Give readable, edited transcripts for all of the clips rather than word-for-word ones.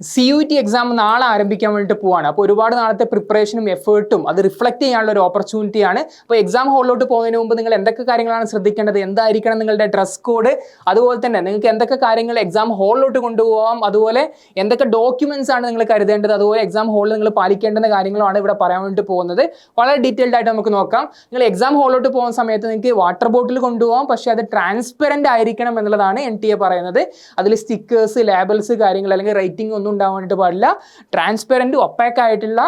CUET exam നാളെ ആരംഭിക്കാൻ വേണ്ടിയിട്ട് പോവാണ്. അപ്പോൾ ഒരുപാട് നാളത്തെ പ്രിപ്പറേഷനും എഫേർട്ടും അത് റിഫ്ലക്ട് ചെയ്യാനുള്ള ഒരു ഓപ്പർച്യൂണിറ്റിയാണ്. അപ്പോൾ എക്സാം ഹാളിലോട്ട് പോകുന്നതിന് മുമ്പ് നിങ്ങൾ എന്തൊക്കെ കാര്യങ്ങളാണ് ശ്രദ്ധിക്കേണ്ടത്, എന്തായിരിക്കണം നിങ്ങളുടെ ഡ്രസ് കോഡ്, അതുപോലെ തന്നെ നിങ്ങൾക്ക് എന്തൊക്കെ കാര്യങ്ങൾ എക്സാം ഹാളിലോട്ട് കൊണ്ടുപോകാം, അതുപോലെ എന്തൊക്കെ ഡോക്യുമെന്റ്സ് ആണ് നിങ്ങൾ കരുതേണ്ടത്, അതുപോലെ എക്സാം ഹാളിൽ നിങ്ങൾ പാലിക്കേണ്ടുന്ന കാര്യങ്ങളാണ് ഇവിടെ പറയാൻ വേണ്ടി പോകുന്നത്. വളരെ ഡീറ്റെയിൽഡ് ആയിട്ട് നമുക്ക് നോക്കാം. നിങ്ങൾ എക്സാം ഹാളിലോട്ട് പോകുന്ന സമയത്ത് നിങ്ങൾക്ക് വാട്ടർ ബോട്ടിൽ കൊണ്ടുപോകാം, പക്ഷേ അത് ട്രാൻസ്പെറന്റ് ആയിരിക്കണം എന്നുള്ളതാണ് NTA പറയുന്നത്. അതിൽ സ്റ്റിക്കേഴ്സ്, ലേബിൾസ് കാര്യങ്ങൾ അല്ലെങ്കിൽ റേറ്റിംഗ് ഒന്നും ഉണ്ടാവാൻ വേണ്ടിയിട്ട് പാടില്ല. ട്രാൻസ്പെറന്റ് ഒപ്പാക്ക് ആയിട്ടുള്ള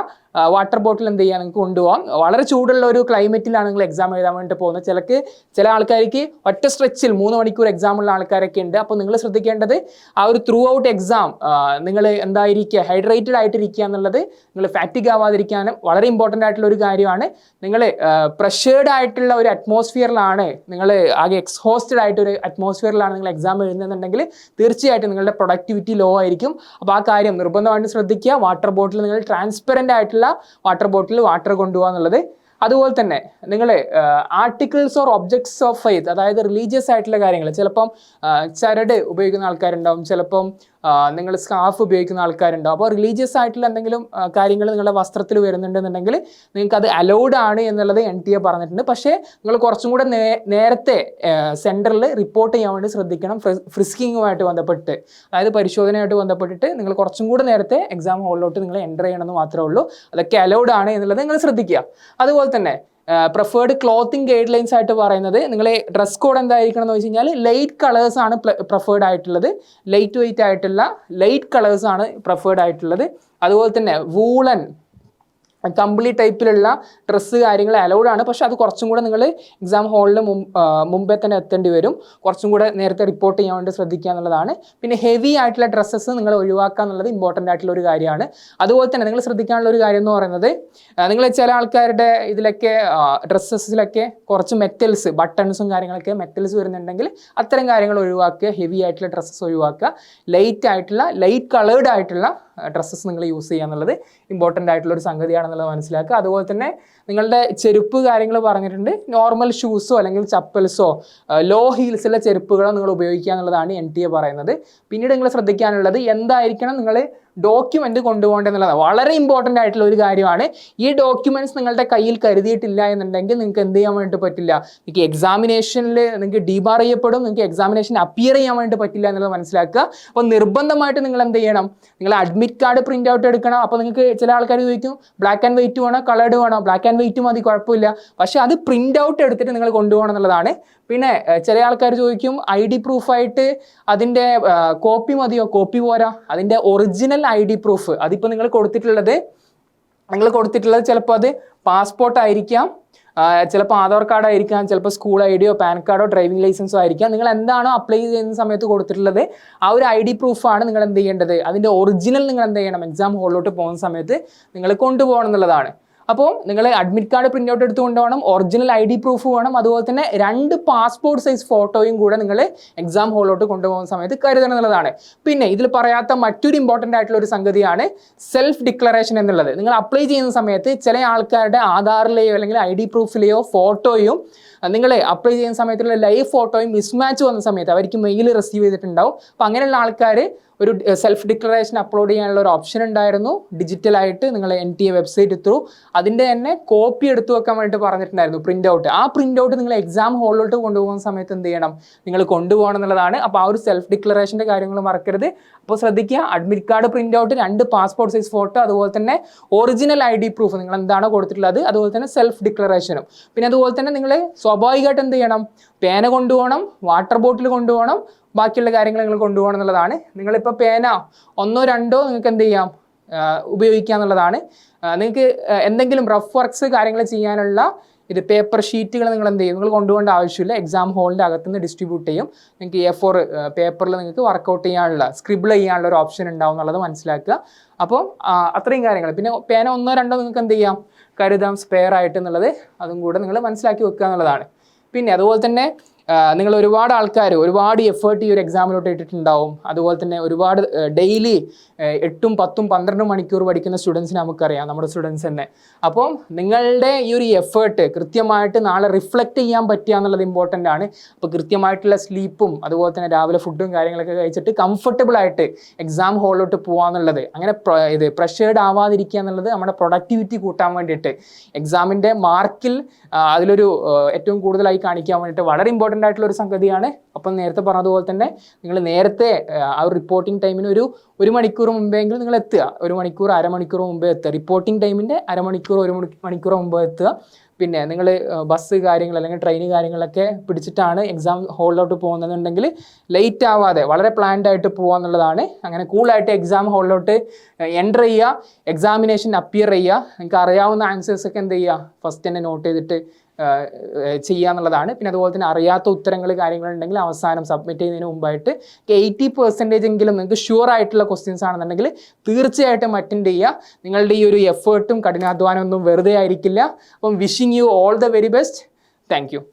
വാട്ടർ ബോട്ടിൽ എന്ത് ചെയ്യാൻ നിങ്ങൾക്ക് കൊണ്ടുപോകാം. വളരെ ചൂടുള്ള ഒരു ക്ലൈമറ്റിലാണ് നിങ്ങൾ എക്സാം എഴുതാൻ വേണ്ടി പോകുന്നത്. ചില ആൾക്കാർക്ക് ഒറ്റ സ്ട്രെച്ചിൽ 3 മണിക്കൂർ എക്സാം ഉള്ള ആൾക്കാരൊക്കെ ഉണ്ട്. അപ്പോൾ നിങ്ങൾ ശ്രദ്ധിക്കേണ്ടത് ആ ഒരു ത്രൂ ഔട്ട് എക്സാം നിങ്ങൾ എന്തായിരിക്കുക, ഹൈഡ്രേറ്റഡ് ആയിട്ടിരിക്കുക എന്നുള്ളത്, നിങ്ങൾ ഫാറ്റിക് ആവാതിരിക്കാനും വളരെ ഇമ്പോർട്ടൻ്റ് ആയിട്ടുള്ള ഒരു കാര്യമാണ്. നിങ്ങൾ പ്രഷേർഡ് ആയിട്ടുള്ള ഒരു അറ്റ്മോസ്ഫിയറിലാണ്, നിങ്ങൾ ആകെ എക്സ്ഹോസ്റ്റഡ് ആയിട്ടൊരു അറ്റ്മോസ്ഫിയറിലാണ് നിങ്ങൾ എക്സാം എഴുതുന്നുണ്ടെങ്കിൽ തീർച്ചയായിട്ടും നിങ്ങളുടെ പ്രൊഡക്ടിവിറ്റി ലോ ആയിരിക്കും. അപ്പോൾ ആ കാര്യം നിർബന്ധമായിട്ട് ശ്രദ്ധിക്കുക. വാട്ടർ ബോട്ടിൽ നിങ്ങൾ ട്രാൻസ്പെറൻ്റ് ആയിട്ടുള്ള വാട്ടർ ബോട്ടിൽ വാട്ടർ കൊണ്ടുപോകുക എന്നുള്ളത്. അതുപോലെ തന്നെ നിങ്ങൾ articles or objects of faith, അതായത് റിലീജിയസ് ആയിട്ടുള്ള കാര്യങ്ങൾ, ചിലപ്പം ചരട് ഉപയോഗിക്കുന്ന ആൾക്കാരുണ്ടാവും, ചിലപ്പം നിങ്ങൾ സ്കാർഫ് ഉപയോഗിക്കുന്ന ആൾക്കാരുണ്ടാവും. അപ്പോൾ റിലീജിയസ് ആയിട്ടുള്ള എന്തെങ്കിലും കാര്യങ്ങൾ നിങ്ങളുടെ വസ്ത്രത്തിൽ വരുന്നുണ്ടെന്നുണ്ടെങ്കിൽ നിങ്ങൾക്ക് അത് അലൗഡ് ആണ് എന്നുള്ളത് NTA പറഞ്ഞിട്ടുണ്ട്. പക്ഷേ നിങ്ങൾ കുറച്ചും കൂടെ നേരത്തെ സെൻറ്ററിൽ റിപ്പോർട്ട് ചെയ്യാൻ വേണ്ടി ശ്രദ്ധിക്കണം. ഫ്രിസ്കിങ്ങുമായിട്ട് ബന്ധപ്പെട്ട്, അതായത് പരിശോധനയായിട്ട് ബന്ധപ്പെട്ടിട്ട് നിങ്ങൾ കുറച്ചും കൂടെ നേരത്തെ എക്സാം ഹാളിലോട്ട് നിങ്ങൾ എൻ്റർ ചെയ്യണമെന്ന് മാത്രമേ ഉള്ളൂ. അതൊക്കെ അലൗഡ് ആണ് എന്നുള്ളത് നിങ്ങൾ ശ്രദ്ധിക്കുക. അതുപോലെ തന്നെ പ്രിഫേർഡ് ക്ലോത്തിങ് ഗൈഡ് ലൈൻസ് ആയിട്ട് പറയുന്നത്, നിങ്ങളെ ഡ്രസ് കോഡ് എന്തായിരിക്കണം എന്ന് വെച്ച് കഴിഞ്ഞാൽ ലൈറ്റ് കളേഴ്സ് ആണ് പ്രിഫേർഡ് ആയിട്ടുള്ളത്. ലൈറ്റ് വെയിറ്റ് ആയിട്ടുള്ള ലൈറ്റ് കളേഴ്സ് ആണ് പ്രിഫേർഡ് ആയിട്ടുള്ളത്. അതുപോലെ തന്നെ വൂളൻ കംപ്ലീറ്റ് ടൈപ്പിലുള്ള ഡ്രസ്സ് കാര്യങ്ങൾ അലൗഡ് ആണ്. പക്ഷേ അത് കുറച്ചും കൂടെ നിങ്ങൾ എക്സാം ഹാളിൽ മുമ്പേ തന്നെ എത്തേണ്ടി വരും. കുറച്ചും കൂടെ നേരത്തെ റിപ്പോർട്ട് ചെയ്യാൻ വേണ്ടി ശ്രദ്ധിക്കുക എന്നുള്ളതാണ്. പിന്നെ ഹെവി ആയിട്ടുള്ള ഡ്രസ്സസ് നിങ്ങൾ ഒഴിവാക്കുക എന്നുള്ളത് ഇമ്പോർട്ടൻ്റ് ആയിട്ടുള്ള ഒരു കാര്യമാണ്. അതുപോലെ തന്നെ നിങ്ങൾ ശ്രദ്ധിക്കാനുള്ള ഒരു കാര്യം എന്ന് പറയുന്നത്, നിങ്ങൾ ചില ആൾക്കാരുടെ ഇതിലൊക്കെ ഡ്രസ്സസിലൊക്കെ കുറച്ച് മെറ്റൽസ്, ബട്ടൺസും കാര്യങ്ങളൊക്കെ മെറ്റൽസ് വരുന്നുണ്ടെങ്കിൽ അത്തരം കാര്യങ്ങൾ ഒഴിവാക്കുക. ഹെവി ആയിട്ടുള്ള ഡ്രസ്സസ് ഒഴിവാക്കുക. ലൈറ്റ് കളേർഡ് ആയിട്ടുള്ള ഡ്രസ്സസ് നിങ്ങൾ യൂസ് ചെയ്യുക എന്നുള്ളത് ഇമ്പോർട്ടൻ്റ് ആയിട്ടുള്ള ഒരു സംഗതിയാണെന്നുള്ളത് മനസ്സിലാക്കുക. അതുപോലെ തന്നെ നിങ്ങളുടെ ചെരുപ്പ് കാര്യങ്ങൾ പറഞ്ഞിട്ടുണ്ട്. നോർമൽ ഷൂസോ അല്ലെങ്കിൽ ചപ്പൽസോ ലോ ഹീൽസുള്ള ചെരുപ്പുകളോ നിങ്ങൾ ഉപയോഗിക്കുക എന്നുള്ളതാണ് NTA പറയുന്നത്. പിന്നീട് നിങ്ങൾ ശ്രദ്ധിക്കാനുള്ളത് എന്തായിരിക്കണം നിങ്ങൾ ഡോക്യുമെൻ്റ് കൊണ്ടുപോകേണ്ടതെന്നുള്ളതാണ്. വളരെ ഇമ്പോർട്ടൻ്റ് ആയിട്ടുള്ള ഒരു കാര്യമാണ്. ഈ ഡോക്യുമെൻറ്റ്സ് നിങ്ങളുടെ കയ്യിൽ കരുതിയിട്ടില്ല എന്നുണ്ടെങ്കിൽ നിങ്ങൾക്ക് എന്ത് ചെയ്യാൻ വേണ്ടി പറ്റില്ല, നിങ്ങൾക്ക് എക്സാമിനേഷനിൽ നിങ്ങൾക്ക് ഡീബാർ ചെയ്യപ്പെടും, നിങ്ങൾക്ക് എക്സാമിനേഷൻ അപ്പിയർ ചെയ്യാൻ വേണ്ടി പറ്റില്ല എന്നുള്ളത് മനസ്സിലാക്കുക. അപ്പോൾ നിർബന്ധമായിട്ട് നിങ്ങൾ എന്ത് ചെയ്യണം, നിങ്ങൾ അഡ്മിറ്റ് കാർഡ് പ്രിൻ്റ് ഔട്ട് എടുക്കണം. അപ്പോൾ നിങ്ങൾക്ക് ചില ആൾക്കാർ ചോദിക്കും ബ്ലാക്ക് ആൻഡ് വൈറ്റ് വേണോ കളേർഡ് വേണോ, ബ്ലാക്ക് ആൻഡ് വൈറ്റ് മതി കുഴപ്പമില്ല, പക്ഷേ അത് പ്രിൻ്റ് ഔട്ട് എടുത്തിട്ട് നിങ്ങൾ കൊണ്ടുപോകണം എന്നുള്ളതാണ്. പിന്നെ ചില ആൾക്കാർ ചോദിക്കും ID പ്രൂഫായിട്ട് അതിൻ്റെ കോപ്പി മതിയോ, കോപ്പി പോരാ, അതിൻ്റെ ഒറിജിനൽ ID പ്രൂഫ് അതിപ്പോൾ നിങ്ങൾ കൊടുത്തിട്ടുള്ളത് ചിലപ്പോൾ അത് പാസ്പോർട്ട് ആയിരിക്കാം, ചിലപ്പോൾ ആധാർ കാർഡ് ആയിരിക്കാം, ചിലപ്പോൾ സ്കൂൾ ID പാൻ കാർഡോ ഡ്രൈവിംഗ് ലൈസൻസോ ആയിരിക്കാം. നിങ്ങൾ എന്താണോ അപ്ലൈ ചെയ്യുന്ന സമയത്ത് കൊടുത്തിട്ടുള്ളത് ആ ഒരു ID പ്രൂഫാണ് നിങ്ങൾ എന്ത് ചെയ്യേണ്ടത്, അതിൻ്റെ ഒറിജിനൽ നിങ്ങൾ എന്ത് ചെയ്യണം, എക്സാം ഹാളിലോട്ട് പോകുന്ന സമയത്ത് നിങ്ങൾ കൊണ്ടുപോകണം എന്നുള്ളതാണ്. അപ്പോൾ നിങ്ങൾ അഡ്മിറ്റ് കാർഡ് പ്രിൻ്റ് ഔട്ട് എടുത്ത് കൊണ്ടുപോകണം, ഒറിജിനൽ ID പ്രൂഫ് വേണം, അതുപോലെ തന്നെ 2 പാസ്പോർട്ട് സൈസ് ഫോട്ടോയും കൂടെ നിങ്ങൾ എക്സാം ഹാളിലോട്ട് കൊണ്ടുപോകുന്ന സമയത്ത് കരുതണം എന്നുള്ളതാണ്. പിന്നെ ഇതിൽ പറയാത്ത മറ്റൊരു ഇമ്പോർട്ടൻ്റ് ആയിട്ടുള്ള ഒരു സംഗതിയാണ് സെൽഫ് ഡിക്ലറേഷൻ എന്നുള്ളത്. നിങ്ങൾ അപ്ലൈ ചെയ്യുന്ന സമയത്ത് ചില ആൾക്കാരുടെ ആധാറിലെയോ അല്ലെങ്കിൽ ID പ്രൂഫിലെയോ ഫോട്ടോയും നിങ്ങൾ അപ്ലൈ ചെയ്യുന്ന സമയത്തുള്ള ലൈവ് ഫോട്ടോയും മിസ്മാച്ച് വന്ന സമയത്ത് അവർക്ക് മെയിൽ റിസീവ് ചെയ്തിട്ടുണ്ടാവും. അപ്പോൾ അങ്ങനെയുള്ള ആൾക്കാർ ഒരു സെൽഫ് ഡിക്ലറേഷൻ അപ്ലോഡ് ചെയ്യാനുള്ള ഒരു ഓപ്ഷൻ ഉണ്ടായിരുന്നു ഡിജിറ്റലായിട്ട്, നിങ്ങൾ NTA വെബ്സൈറ്റ് ത്രൂ അതിൻ്റെ തന്നെ കോപ്പി എടുത്തു വെക്കാൻ വേണ്ടിയിട്ട് പറഞ്ഞിട്ടുണ്ടായിരുന്നു, പ്രിൻ്റ് ഔട്ട്. ആ പ്രിൻ്റ് ഔട്ട് നിങ്ങൾ എക്സാം ഹാളിലോട്ട് കൊണ്ടുപോകുന്ന സമയത്ത് എന്ത് ചെയ്യണം, നിങ്ങൾ കൊണ്ടുപോകണം എന്നുള്ളതാണ്. അപ്പോൾ ആ ഒരു സെൽഫ് ഡിക്ലറേഷൻ്റെ കാര്യങ്ങൾ മറക്കരുത്. അപ്പോൾ ശ്രദ്ധിക്കുക, admit card print out, 2 passport size photo, അതുപോലെ തന്നെ ഒറിജിനൽ ID പ്രൂഫ് നിങ്ങൾ എന്താണോ കൊടുത്തിട്ടുള്ളത്, അതുപോലെ തന്നെ സെൽഫ് ഡിക്ലറേഷനും. പിന്നെ അതുപോലെ തന്നെ നിങ്ങൾ സ്വാഭാവികമായിട്ട് എന്ത് ചെയ്യണം, പേന കൊണ്ടുപോകണം, വാട്ടർ ബോട്ടിൽ കൊണ്ടുപോകണം, ബാക്കിയുള്ള കാര്യങ്ങൾ നിങ്ങൾ കൊണ്ടുപോകണം എന്നുള്ളതാണ്. നിങ്ങളിപ്പോൾ പേന 1 2 നിങ്ങൾക്ക് എന്ത് ചെയ്യാം, ഉപയോഗിക്കുക എന്നുള്ളതാണ്. നിങ്ങൾക്ക് എന്തെങ്കിലും റഫ് വർക്ക്സ് കാര്യങ്ങൾ ചെയ്യാനുള്ള പേപ്പർ ഷീറ്റുകൾ നിങ്ങൾ എന്ത് ചെയ്യും, നിങ്ങൾ കൊണ്ടുപോകേണ്ട ആവശ്യമില്ല. എക്സാം ഹാളിൻ്റെ അകത്തുനിന്ന് ഡിസ്ട്രിബ്യൂട്ട് ചെയ്യും. നിങ്ങൾക്ക് A4 പേപ്പറിൽ നിങ്ങൾക്ക് വർക്കൗട്ട് ചെയ്യാനുള്ള, സ്ക്രിബിൾ ചെയ്യാനുള്ള ഒരു ഓപ്ഷൻ ഉണ്ടാവും എന്നുള്ളത് മനസ്സിലാക്കുക. അപ്പോൾ അത്രയും കാര്യങ്ങൾ. പിന്നെ പേന 1 2 നിങ്ങൾക്ക് എന്ത് ചെയ്യാം, കരുതാം സ്പെയർ ആയിട്ട് എന്നുള്ളത്, അതും കൂടെ നിങ്ങൾ മനസ്സിലാക്കി വെക്കുക എന്നുള്ളതാണ്. പിന്നെ അതുപോലെ തന്നെ നിങ്ങൾ ഒരുപാട് ആൾക്കാർ ഒരുപാട് എഫേർട്ട് ഈ ഒരു എക്സാമിലോട്ട് ഇട്ടിട്ടുണ്ടാവും. അതുപോലെ തന്നെ ഒരുപാട് ഡെയിലി 8, 10, 12 മണിക്കൂർ പഠിക്കുന്ന സ്റ്റുഡൻസിന് നമുക്കറിയാം, നമ്മുടെ സ്റ്റുഡൻസ് തന്നെ. അപ്പോൾ നിങ്ങളുടെ ഈ ഒരു എഫേർട്ട് കൃത്യമായിട്ട് നാളെ റിഫ്ലക്റ്റ് ചെയ്യാൻ പറ്റുക എന്നുള്ളത് ഇമ്പോർട്ടൻ്റ് ആണ്. അപ്പോൾ കൃത്യമായിട്ടുള്ള സ്ലീപ്പും അതുപോലെ തന്നെ രാവിലെ ഫുഡും കാര്യങ്ങളൊക്കെ കഴിച്ചിട്ട് കംഫർട്ടബിൾ ആയിട്ട് എക്സാം ഹാളിലോട്ട് പോകാന്നുള്ളത്, അങ്ങനെ പ്രഷേർഡ് ആവാതിരിക്കുക എന്നുള്ളത് നമ്മുടെ പ്രൊഡക്ടിവിറ്റി കൂട്ടാൻ വേണ്ടിയിട്ട്, എക്സാമിൻ്റെ മാർക്കിൽ അതിലൊരു ഏറ്റവും കൂടുതലായി കാണിക്കാൻ വേണ്ടിയിട്ട് വളരെ ഇമ്പോർട്ടൻ്റ് ആയിട്ടുള്ള ഒരു സംഗതിയാണ്. അപ്പം നേരത്തെ പറഞ്ഞതുപോലെ തന്നെ നിങ്ങൾ നേരത്തെ ആ ഒരു റിപ്പോർട്ടിംഗ് ടൈമിന് ഒരു മണിക്കൂർ മുമ്പെങ്കിലും നിങ്ങൾ എത്തുക. 1 മണിക്കൂർ, അരമണിക്കൂർ മുമ്പേ എത്തുക. റിപ്പോർട്ടിംഗ് ടൈമിൻ്റെ അരമണിക്കൂർ, 1 മണിക്കൂർ മുമ്പ് എത്തുക. പിന്നെ നിങ്ങൾ ബസ് കാര്യങ്ങൾ അല്ലെങ്കിൽ ട്രെയിൻ കാര്യങ്ങളൊക്കെ പിടിച്ചിട്ടാണ് എക്സാം ഹാളിലോട്ട് പോകുന്നതെന്നുണ്ടെങ്കിൽ ലേറ്റ് ആവാതെ വളരെ പ്ലാൻഡ് ആയിട്ട് പോകുക എന്നുള്ളതാണ്. അങ്ങനെ കൂളായിട്ട് എക്സാം ഹാളിലോട്ട് എൻ്റർ ചെയ്യുക, എക്സാമിനേഷൻ അപ്പിയർ ചെയ്യുക. നിങ്ങൾക്ക് അറിയാവുന്ന ആൻസേഴ്സൊക്കെ എന്ത് ചെയ്യുക, ഫസ്റ്റ് തന്നെ നോട്ട് ചെയ്തിട്ട് ചെയ്യുക എന്നുള്ളതാണ്. പിന്നെ അതുപോലെ തന്നെ അറിയാത്ത ഉത്തരങ്ങൾ കാര്യങ്ങളുണ്ടെങ്കിൽ അവസാനം സബ്മിറ്റ് ചെയ്യുന്നതിന് മുമ്പായിട്ട് 80% എങ്കിലും നിങ്ങൾക്ക് ഷുവർ ആയിട്ടുള്ള ക്വസ്റ്റ്യൻസ് ആണെന്നുണ്ടെങ്കിൽ തീർച്ചയായിട്ടും അറ്റൻഡ് ചെയ്യുക. നിങ്ങളുടെ ഈ ഒരു എഫേർട്ടും കഠിനാധ്വാനം ഒന്നും വെറുതെ ആയിരിക്കില്ല. അപ്പം wishing you all the very best. Thank you.